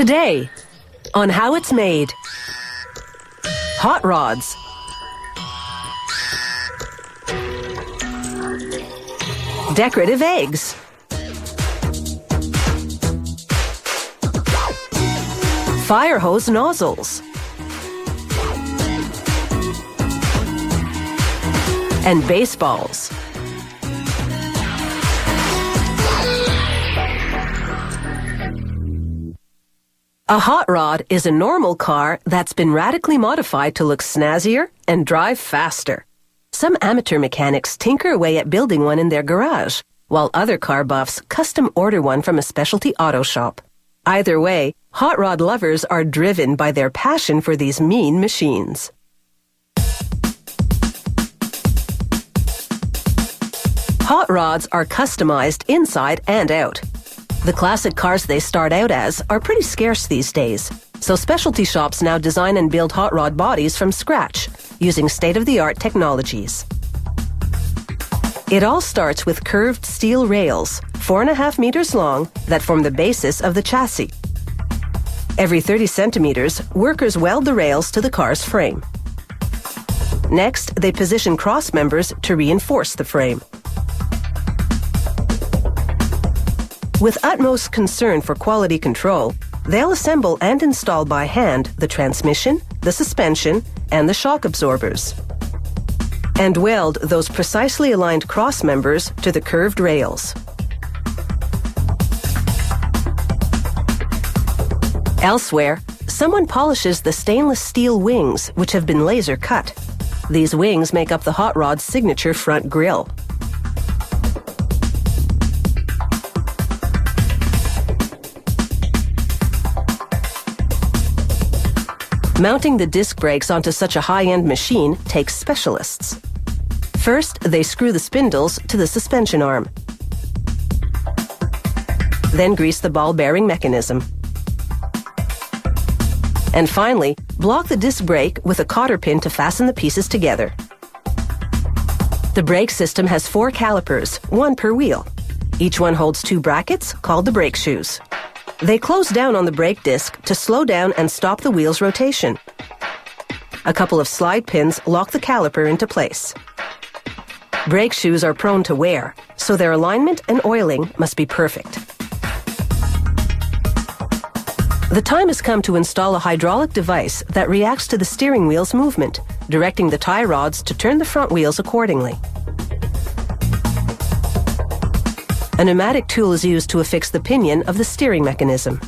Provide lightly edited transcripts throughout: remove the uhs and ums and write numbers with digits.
Today, on how it's made. Hot rods. Decorative eggs. Fire hose nozzles. And baseballs. A hot rod is a normal car that's been radically modified to look snazzier and drive faster. Some amateur mechanics tinker away at building one in their garage, while other car buffs custom order one from a specialty auto shop. Either way, hot rod lovers are driven by their passion for these mean machines. Hot rods are customized inside and out. The classic cars they start out as are pretty scarce these days, so specialty shops now design and build hot rod bodies from scratch, using state-of-the-art technologies. It all starts with curved steel rails, 4.5 meters long, that form the basis of the chassis. Every 30 centimeters, workers weld the rails to the car's frame. Next, they position cross members to reinforce the frame. With utmost concern for quality control, they'll assemble and install by hand the transmission, the suspension, and the shock absorbers, and weld those precisely aligned cross members to the curved rails. Elsewhere, someone polishes the stainless steel wings, which have been laser cut. These wings make up the hot rod's signature front grille. Mounting the disc brakes onto such a high-end machine takes specialists. First, they screw the spindles to the suspension arm. Then grease the ball bearing mechanism. And finally, block the disc brake with a cotter pin to fasten the pieces together. The brake system has 4 calipers, 1 per wheel. Each one holds 2 brackets, called the brake shoes. They close down on the brake disc to slow down and stop the wheel's rotation. A couple of slide pins lock the caliper into place. Brake shoes are prone to wear, so their alignment and oiling must be perfect. The time has come to install a hydraulic device that reacts to the steering wheel's movement, directing the tie rods to turn the front wheels accordingly. A pneumatic tool is used to affix the pinion of the steering mechanism.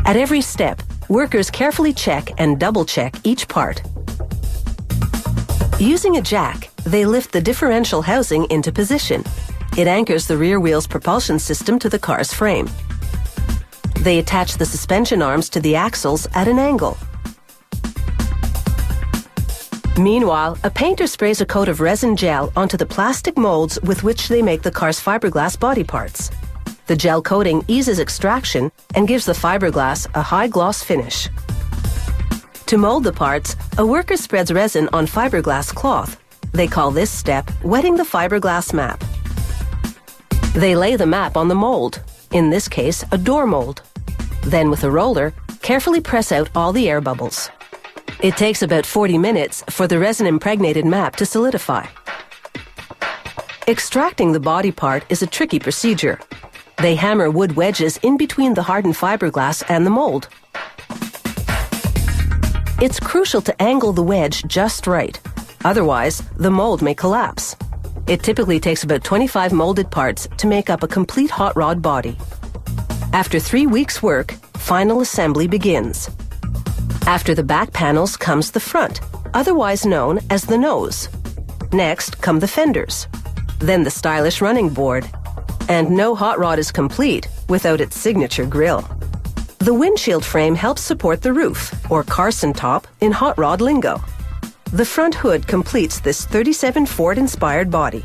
At every step, workers carefully check and double-check each part. Using a jack, they lift the differential housing into position. It anchors the rear wheel's propulsion system to the car's frame. They attach the suspension arms to the axles at an angle. Meanwhile, a painter sprays a coat of resin gel onto the plastic molds with which they make the car's fiberglass body parts. The gel coating eases extraction and gives the fiberglass a high-gloss finish. To mold the parts, a worker spreads resin on fiberglass cloth. They call this step wetting the fiberglass map. They lay the map on the mold, in this case, a door mold. Then, with a roller, carefully press out all the air bubbles. It takes about 40 minutes for the resin-impregnated map to solidify. Extracting the body part is a tricky procedure. They hammer wood wedges in between the hardened fiberglass and the mold. It's crucial to angle the wedge just right. Otherwise, the mold may collapse. It typically takes about 25 molded parts to make up a complete hot rod body. After 3 weeks' work, final assembly begins. After the back panels comes the front, otherwise known as the nose. Next come the fenders, then the stylish running board. And no hot rod is complete without its signature grille. The windshield frame helps support the roof, or Carson top in hot rod lingo. The front hood completes this 37 Ford-inspired body.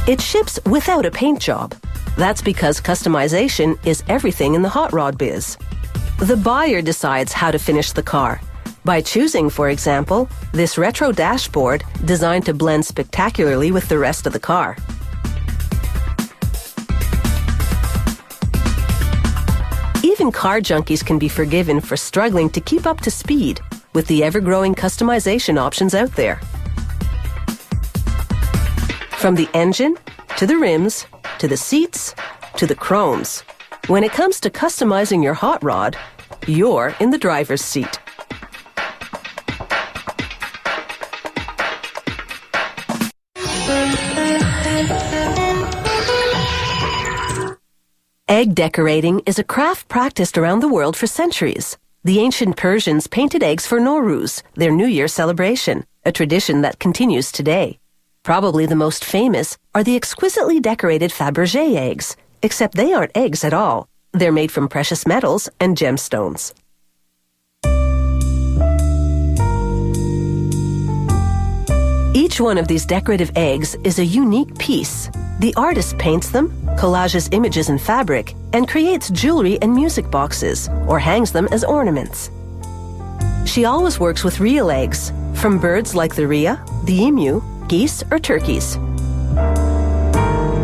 It ships without a paint job. That's because customization is everything in the hot rod biz. The buyer decides how to finish the car by choosing, for example, this retro dashboard designed to blend spectacularly with the rest of the car. Even car junkies can be forgiven for struggling to keep up to speed with the ever-growing customization options out there. From the engine, to the rims, to the seats, to the chromes, when it comes to customizing your hot rod, you're in the driver's seat. Egg decorating is a craft practiced around the world for centuries. The ancient Persians painted eggs for Nowruz, their New Year celebration, a tradition that continues today. Probably the most famous are the exquisitely decorated Fabergé eggs, except they aren't eggs at all. They're made from precious metals and gemstones. Each one of these decorative eggs is a unique piece. The artist paints them, collages images in fabric, and creates jewelry and music boxes, or hangs them as ornaments. She always works with real eggs, from birds like the rhea, the emu, geese, or turkeys.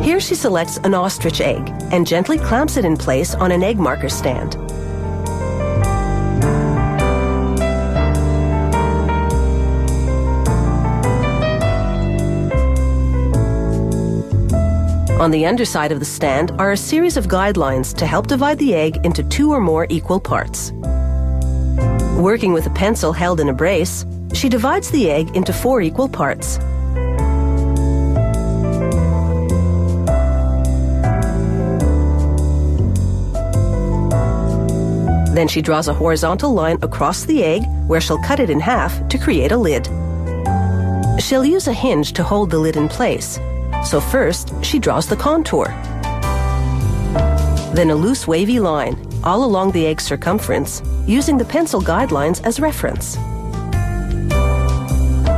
Here she selects an ostrich egg and gently clamps it in place on an egg marker stand. On the underside of the stand are a series of guidelines to help divide the egg into 2 or more equal parts. Working with a pencil held in a brace, she divides the egg into 4 equal parts. Then she draws a horizontal line across the egg where she'll cut it in half to create a lid. She'll use a hinge to hold the lid in place. So first, she draws the contour. Then a loose wavy line all along the egg circumference, using the pencil guidelines as reference.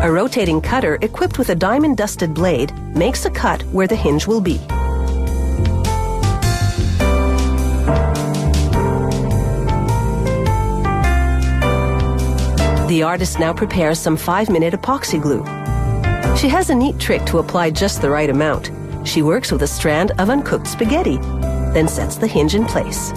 A rotating cutter equipped with a diamond-dusted blade makes a cut where the hinge will be. The artist now prepares some 5-minute epoxy glue. She has a neat trick to apply just the right amount. She works with a strand of uncooked spaghetti, then sets the hinge in place.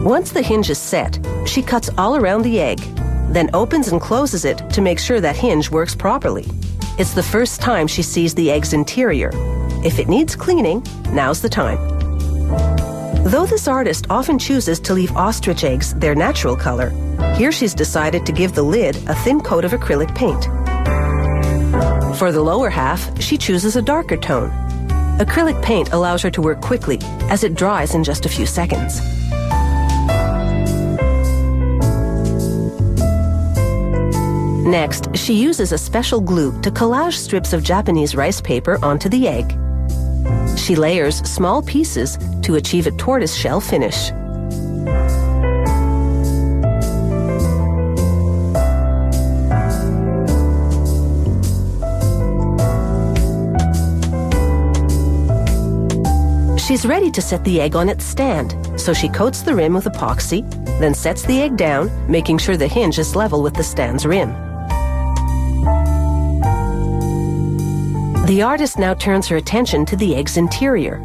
Once the hinge is set, she cuts all around the egg, then opens and closes it to make sure that hinge works properly. It's the first time she sees the egg's interior. If it needs cleaning, now's the time. Though this artist often chooses to leave ostrich eggs their natural color, here she's decided to give the lid a thin coat of acrylic paint. For the lower half, she chooses a darker tone. Acrylic paint allows her to work quickly, as it dries in just a few seconds. Next, she uses a special glue to collage strips of Japanese rice paper onto the egg. She layers small pieces to achieve a tortoiseshell finish. She's ready to set the egg on its stand, so she coats the rim with epoxy, then sets the egg down, making sure the hinge is level with the stand's rim. The artist now turns her attention to the egg's interior.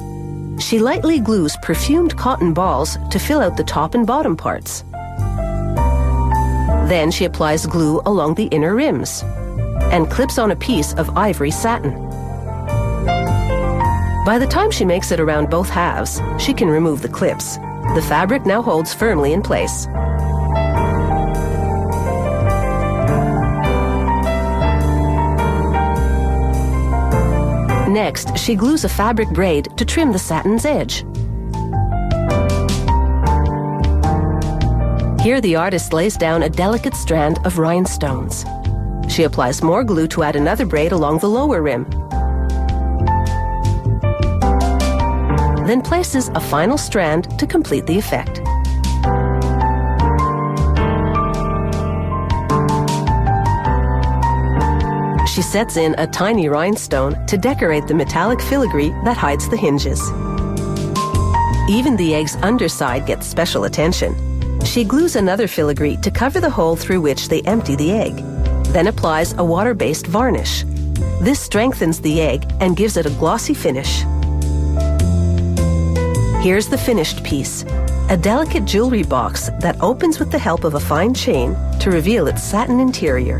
She lightly glues perfumed cotton balls to fill out the top and bottom parts. Then she applies glue along the inner rims and clips on a piece of ivory satin. By the time she makes it around both halves, she can remove the clips. The fabric now holds firmly in place. Next, she glues a fabric braid to trim the satin's edge. Here the artist lays down a delicate strand of rhinestones. She applies more glue to add another braid along the lower rim. Then places a final strand to complete the effect. She sets in a tiny rhinestone to decorate the metallic filigree that hides the hinges. Even the egg's underside gets special attention. She glues another filigree to cover the hole through which they empty the egg, then applies a water-based varnish. This strengthens the egg and gives it a glossy finish. Here's the finished piece, a delicate jewelry box that opens with the help of a fine chain to reveal its satin interior.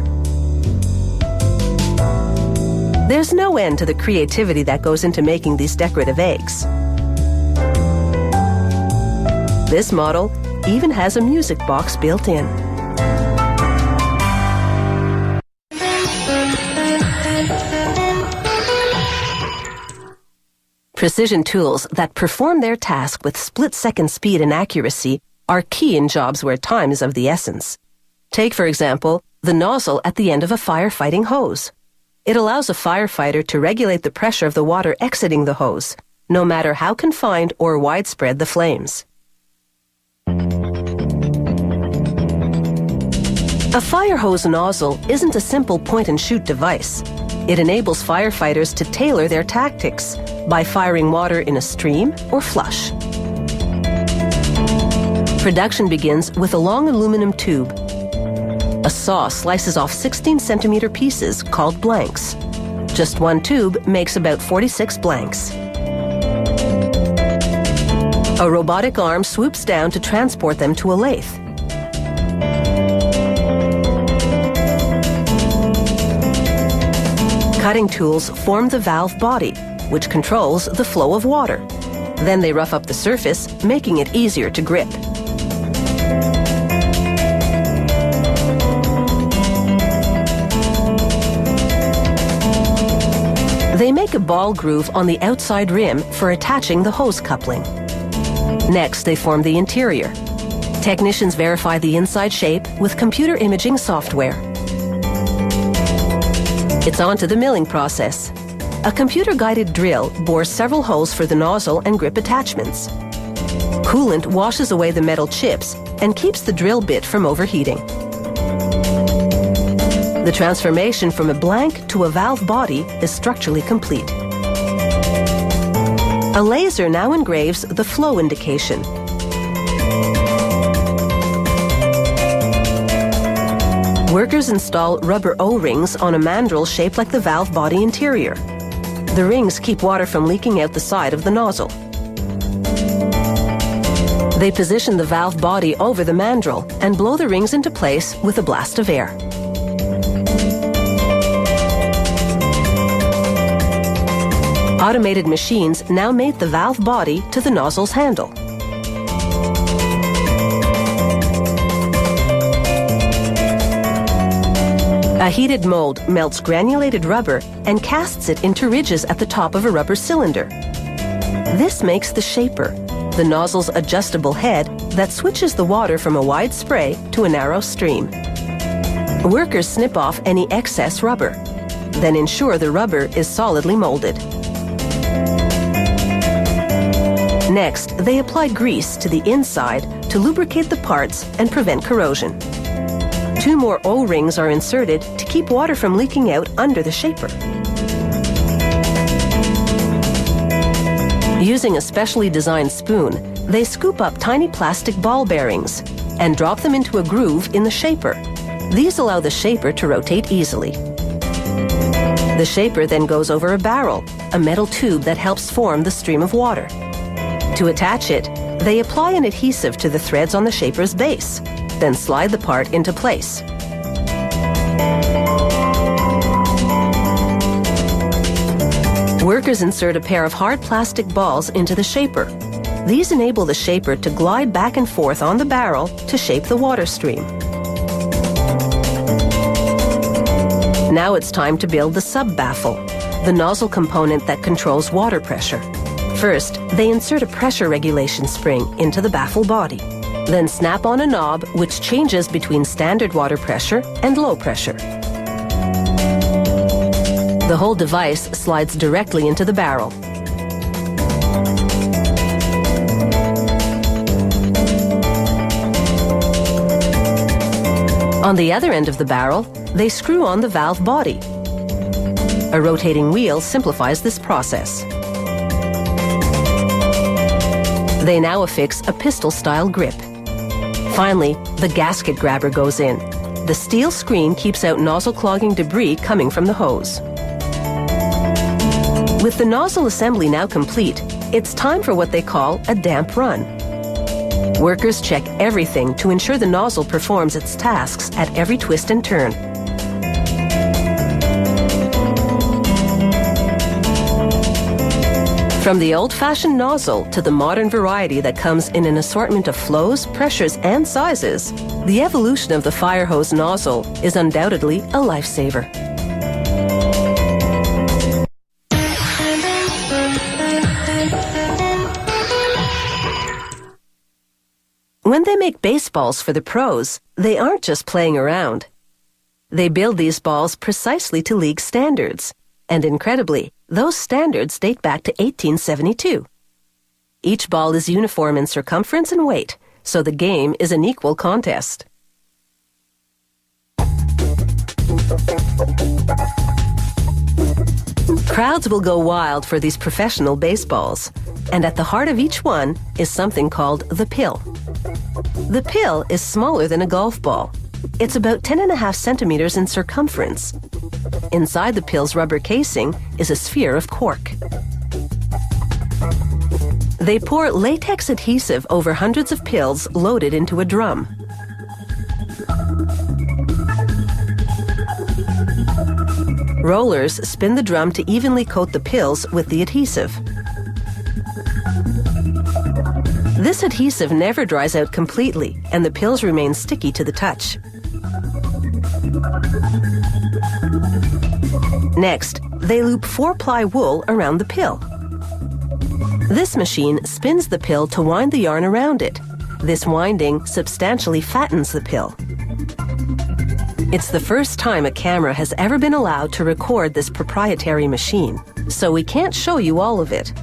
There's no end to the creativity that goes into making these decorative eggs. This model even has a music box built in. Precision tools that perform their task with split-second speed and accuracy are key in jobs where time is of the essence. Take, for example, the nozzle at the end of a firefighting hose. It allows a firefighter to regulate the pressure of the water exiting the hose, no matter how confined or widespread the flames. A fire hose nozzle isn't a simple point-and-shoot device. It enables firefighters to tailor their tactics by firing water in a stream or flush. Production begins with a long aluminum tube. A saw slices off 16-centimeter pieces called blanks. Just one tube makes about 46 blanks. A robotic arm swoops down to transport them to a lathe. Cutting tools form the valve body, which controls the flow of water. Then they rough up the surface, making it easier to grip. They make a ball groove on the outside rim for attaching the hose coupling. Next, they form the interior. Technicians verify the inside shape with computer imaging software. It's on to the milling process. A computer-guided drill bores several holes for the nozzle and grip attachments. Coolant washes away the metal chips and keeps the drill bit from overheating. The transformation from a blank to a valve body is structurally complete. A laser now engraves the flow indication. Workers install rubber O-rings on a mandrel shaped like the valve body interior. The rings keep water from leaking out the side of the nozzle. They position the valve body over the mandrel and blow the rings into place with a blast of air. Automated machines now mate the valve body to the nozzle's handle. A heated mold melts granulated rubber and casts it into ridges at the top of a rubber cylinder. This makes the shaper, the nozzle's adjustable head that switches the water from a wide spray to a narrow stream. Workers snip off any excess rubber, then ensure the rubber is solidly molded. Next, they apply grease to the inside to lubricate the parts and prevent corrosion. 2 more O-rings are inserted to keep water from leaking out under the shaper. Using a specially designed spoon, they scoop up tiny plastic ball bearings and drop them into a groove in the shaper. These allow the shaper to rotate easily. The shaper then goes over a barrel, a metal tube that helps form the stream of water. To attach it, they apply an adhesive to the threads on the shaper's base, then slide the part into place. Workers insert a pair of hard plastic balls into the shaper. These enable the shaper to glide back and forth on the barrel to shape the water stream. Now it's time to build the sub-baffle, the nozzle component that controls water pressure. First, they insert a pressure regulation spring into the baffle body. Then snap on a knob which changes between standard water pressure and low pressure. The whole device slides directly into the barrel. On the other end of the barrel, they screw on the valve body. A rotating wheel simplifies this process. They now affix a pistol-style grip. Finally, the gasket grabber goes in. The steel screen keeps out nozzle clogging debris coming from the hose. With the nozzle assembly now complete, it's time for what they call a damp run. Workers check everything to ensure the nozzle performs its tasks at every twist and turn. From the old-fashioned nozzle to the modern variety that comes in an assortment of flows, pressures, and sizes, the evolution of the fire hose nozzle is undoubtedly a lifesaver. When they make baseballs for the pros, they aren't just playing around. They build these balls precisely to league standards, and incredibly, those standards date back to 1872. Each ball is uniform in circumference and weight, so the game is an equal contest. Crowds will go wild for these professional baseballs, and at the heart of each one is something called the pill. The pill is smaller than a golf ball. It's about 10.5 centimeters in circumference. Inside the pill's rubber casing is a sphere of cork. They pour latex adhesive over hundreds of pills loaded into a drum. Rollers spin the drum to evenly coat the pills with the adhesive. This adhesive never dries out completely, and the pills remain sticky to the touch. Next, they loop 4-ply wool around the pill. This machine spins the pill to wind the yarn around it. This winding substantially fattens the pill. It's the first time a camera has ever been allowed to record this proprietary machine, so we can't show you all of it.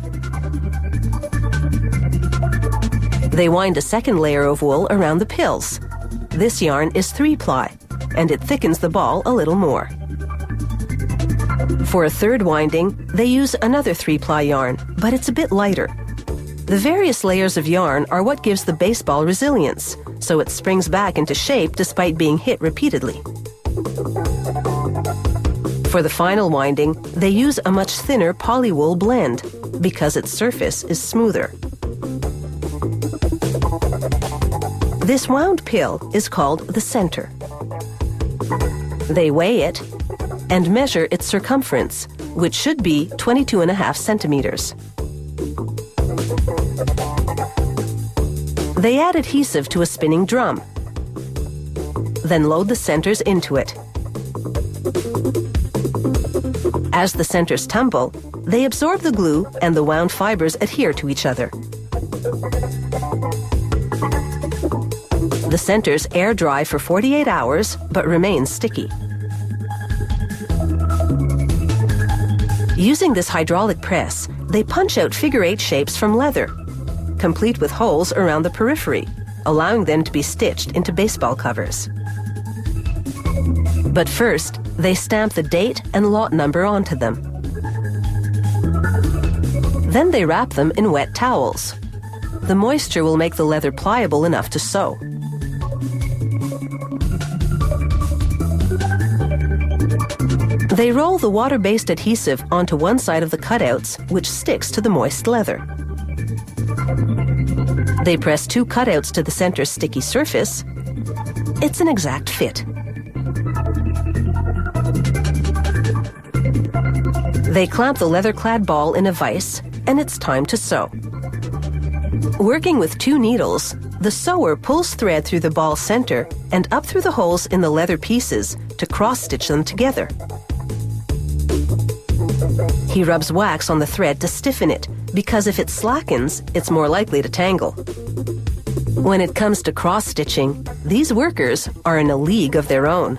They wind a second layer of wool around the pills. This yarn is 3-ply, and it thickens the ball a little more. For a third winding, they use another 3-ply yarn, but it's a bit lighter. The various layers of yarn are what gives the baseball resilience, so it springs back into shape despite being hit repeatedly. For the final winding, they use a much thinner polywool blend because its surface is smoother. This wound pill is called the center. They weigh it and measure its circumference, which should be 22.5 centimeters. They add adhesive to a spinning drum, then load the centers into it. As the centers tumble, they absorb the glue and the wound fibers adhere to each other. The centers air dry for 48 hours but remain sticky. Using this hydraulic press, they punch out figure-8 shapes from leather, complete with holes around the periphery, allowing them to be stitched into baseball covers. But first, they stamp the date and lot number onto them. Then they wrap them in wet towels. The moisture will make the leather pliable enough to sew. They roll the water-based adhesive onto one side of the cutouts, which sticks to the moist leather. They press 2 cutouts to the center sticky surface. It's an exact fit. They clamp the leather-clad ball in a vise, and it's time to sew. Working with 2 needles, the sewer pulls thread through the ball center and up through the holes in the leather pieces to cross-stitch them together. He rubs wax on the thread to stiffen it, because if it slackens, it's more likely to tangle. When it comes to cross-stitching, these workers are in a league of their own.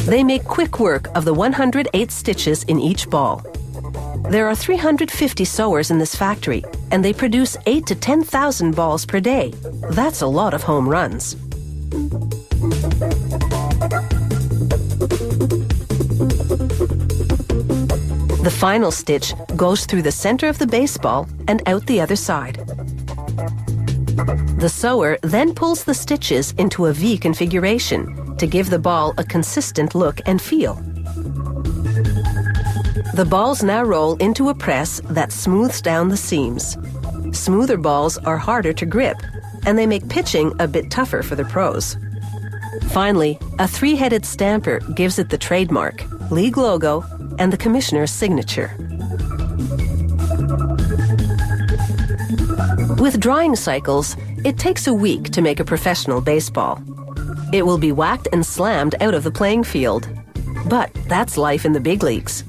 They make quick work of the 108 stitches in each ball. There are 350 sewers in this factory, and they produce 8,000 to 10,000 balls per day. That's a lot of home runs. The final stitch goes through the center of the baseball and out the other side. The sewer then pulls the stitches into a V configuration to give the ball a consistent look and feel. The balls now roll into a press that smooths down the seams. Smoother balls are harder to grip, and they make pitching a bit tougher for the pros. Finally, a three-headed stamper gives it the trademark, league logo, and the commissioner's signature. With drying cycles, it takes a week to make a professional baseball. It will be whacked and slammed out of the playing field. But that's life in the big leagues.